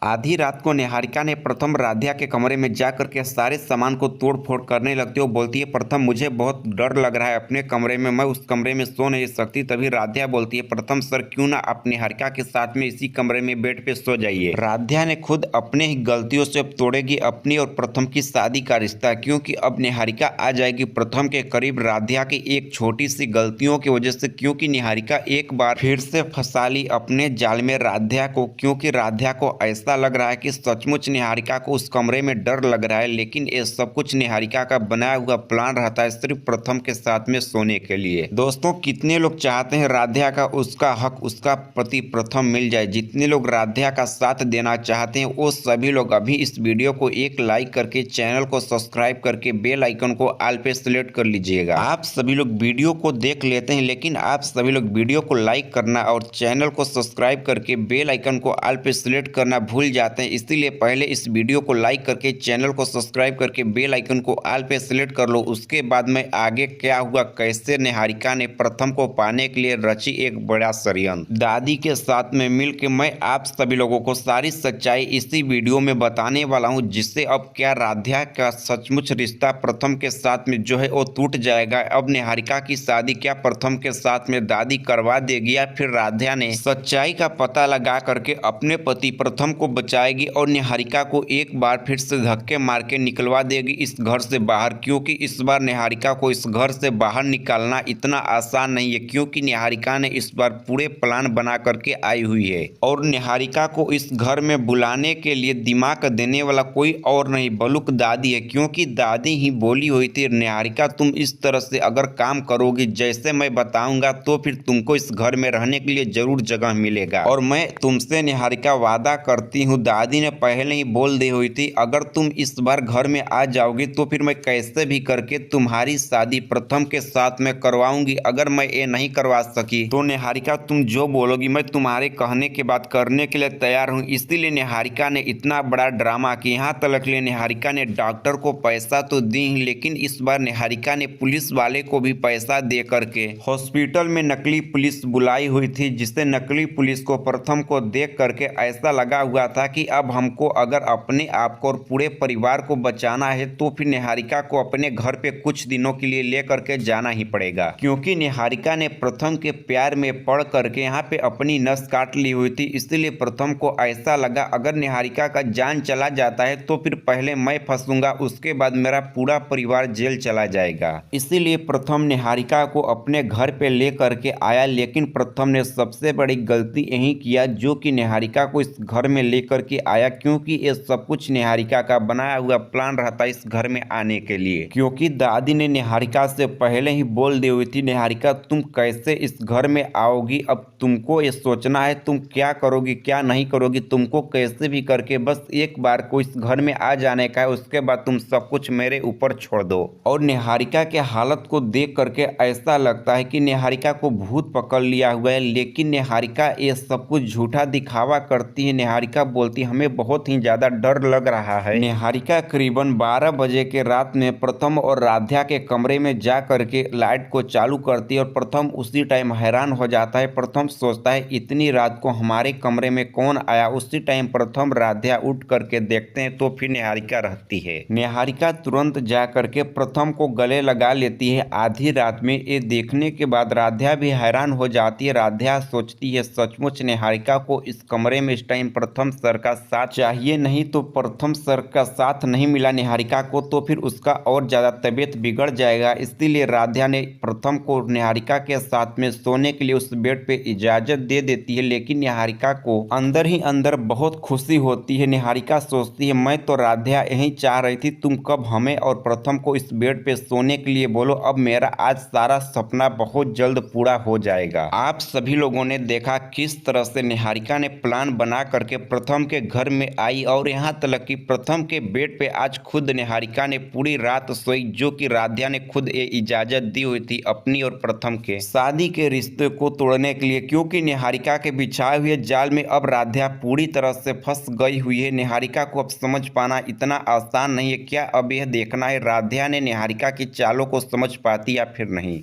आधी रात को निहारिका ने प्रथम राध्या के कमरे में जाकर के सारे सामान को तोड़ फोड़ करने लगती है। वो बोलती है, प्रथम मुझे बहुत डर लग रहा है अपने कमरे में, मैं उस कमरे में सो नहीं सकती। तभी राध्या बोलती है, प्रथम सर क्यों ना आप निहारिका के साथ में इसी कमरे में बेड पे सो जाइए। राध्या ने खुद अपने ही गलतियों से अब तोड़ेगी अपनी और प्रथम की शादी का रिश्ता, क्योंकि अब निहारिका आ जाएगी प्रथम के करीब राध्या की एक छोटी सी गलतियों की वजह से, क्योंकि निहारिका एक बार फिर से फंसा ली अपने जाल में राध्या को। क्योंकि राध्या को ऐसा लग रहा है कि सचमुच निहारिका को उस कमरे में डर लग रहा है, लेकिन ये सब कुछ निहारिका का बनाया हुआ प्लान रहता है सिर्फ प्रथम के साथ में सोने के लिए। दोस्तों, कितने लोग चाहते हैं राध्या का उसका हक उसका पति प्रथम मिल जाए? जितने लोग राध्या का साथ देना चाहते हैं वो सभी लोग अभी इस वीडियो को एक लाइक करके चैनल को सब्सक्राइब करके बेल आइकन को ऑल पे सेलेक्ट कर लीजिएगा। आप सभी लोग वीडियो को देख लेते हैं, लेकिन आप सभी लोग वीडियो को लाइक करना और चैनल को सब्सक्राइब करके बेल आइकन को ऑल पे सेलेक्ट करना भूल जाते हैं। इसलिए पहले इस वीडियो को लाइक करके चैनल को सब्सक्राइब करके बेल आइकन को ऑल पे सेलेक्ट कर लो। उसके बाद में आगे क्या हुआ, कैसे निहारिका ने प्रथम को पाने के लिए रची एक बड़ा षड्यंत्र, दादी के साथ में मिलकर मैं आप सभी लोगों को सारी सच्चाई इसी वीडियो में बताने वाला हूं, जिससे अब क्या राध्या का सचमुच रिश्ता प्रथम के साथ में जो है वो टूट जाएगा। अब निहारिका की शादी क्या प्रथम के साथ में दादी करवा देगी, या फिर राध्या ने सच्चाई का पता लगा करके अपने पति प्रथम को बचाएगी और निहारिका को एक बार फिर से धक्के मार के निकलवा देगी इस घर से बाहर। क्योंकि इस बार निहारिका को इस घर से बाहर निकालना इतना आसान नहीं है, क्योंकि निहारिका ने इस बार पूरे प्लान बना करके आई हुई है और निहारिका को इस घर में बुलाने के लिए दिमाग देने वाला कोई और नहीं बल्कि दादी है। क्योंकि दादी ही बोली हुई थी, निहारिका तुम इस तरह से अगर काम करोगी जैसे मैं बताऊंगा तो फिर तुमको इस घर में रहने के लिए जरूर जगह मिलेगा, और मैं तुमसे निहारिका वादा करती हूँ। दादी ने पहले ही बोल दी हुई थी, अगर तुम इस बार घर में आ जाओगी तो फिर मैं कैसे भी करके तुम्हारी शादी प्रथम के साथ में करवाऊंगी। अगर मैं ये नहीं करवा सकी तो निहारिका तुम जो बोलोगी मैं तुम्हारे कहने के बाद करने के लिए तैयार हूँ। इसीलिए निहारिका ने इतना बड़ा ड्रामा कि यहाँ तक ले निहारिका ने डॉक्टर को पैसा तो दी, लेकिन इस बार निहारिका ने पुलिस वाले को भी पैसा दे करके हॉस्पिटल में नकली पुलिस बुलाई हुई थी, जिससे नकली पुलिस को प्रथम को देख करके ऐसा लगा हुआ था कि अब हमको अगर अपने आप को और पूरे परिवार को बचाना है तो फिर निहारिका को अपने घर पे कुछ दिनों के लिए ले करके जाना ही पड़ेगा। क्योंकि निहारिका ने प्रथम के प्यार में पड़ करके यहाँ पे अपनी नस काट ली हुई थी। इसलिए प्रथम को ऐसा लगा अगर निहारिका का जान चला जाता है तो फिर पहले मैं फंसूंगा, उसके बाद मेरा पूरा परिवार जेल चला जाएगा। इसीलिए प्रथम निहारिका को अपने घर पे ले करके आया, लेकिन प्रथम ने सबसे बड़ी गलती यही किया जो कि निहारिका को इस घर में लेकर के आया। क्योंकि ये सब कुछ निहारिका का बनाया हुआ प्लान रहता है इस घर में आने के लिए। क्योंकि दादी ने निहारिका से पहले ही बोल दी हुई थी, निहारिका तुम कैसे इस घर में आओगी, अब तुमको ये सोचना है तुम क्या करोगी क्या नहीं करोगी। तुमको कैसे भी करके बस एक बार को इस घर में आ जाने का है, उसके बाद तुम सब कुछ मेरे ऊपर छोड़ दो। और निहारिका के हालत को देख करके ऐसा लगता है कि निहारिका को भूत पकड़ लिया हुआ है, लेकिन निहारिका ये सब कुछ झूठा दिखावा करती है। निहारिका बोलती हमें बहुत ही ज्यादा डर लग रहा है। निहारिका करीबन 12 बजे के रात में प्रथम और राध्या के कमरे में जा करके लाइट को चालू करती है और प्रथम उसी टाइम हैरान हो जाता है। प्रथम सोचता है इतनी रात को हमारे कमरे में कौन आया। उसी टाइम प्रथम राध्या उठ करके देखते हैं तो फिर निहारिका रहती है। निहारिका तुरंत जा करके प्रथम को गले लगा लेती है आधी रात में। ये देखने के बाद राध्या भी हैरान हो जाती है। राध्या सोचती है सचमुच निहारिका को इस कमरे में इस टाइम प्रथम सर का साथ चाहिए, नहीं तो प्रथम सर का साथ नहीं मिला निहारिका को तो फिर उसका और ज्यादा तबीयत बिगड़ जाएगा। इसीलिए राध्या ने प्रथम को निहारिका के साथ में सोने के लिए उस बेड पे इजाजत दे देती है। लेकिन निहारिका को अंदर ही अंदर बहुत खुशी होती है। निहारिका सोचती है मैं तो राध्या यही चाह रही थी, तुम कब हमें और प्रथम को इस बेड पे सोने के लिए बोलो। अब मेरा आज सारा सपना बहुत जल्द पूरा हो जाएगा। आप सभी लोगों ने देखा किस तरह से निहारिका ने प्लान बना करके प्रथम के घर में आई, और यहाँ तक कि प्रथम के बेड पे आज खुद निहारिका ने पूरी रात सोई, जो कि राध्या ने खुद ये इजाजत दी हुई थी अपनी और प्रथम के शादी के रिश्ते को तोड़ने के लिए। क्योंकि निहारिका के बिछाए हुए जाल में अब राध्या पूरी तरह से फंस गई हुई है। निहारिका को अब समझ पाना इतना आसान नहीं है। क्या अब यह देखना है राध्या ने निहारिका की चालों को समझ पाती या फिर नहीं।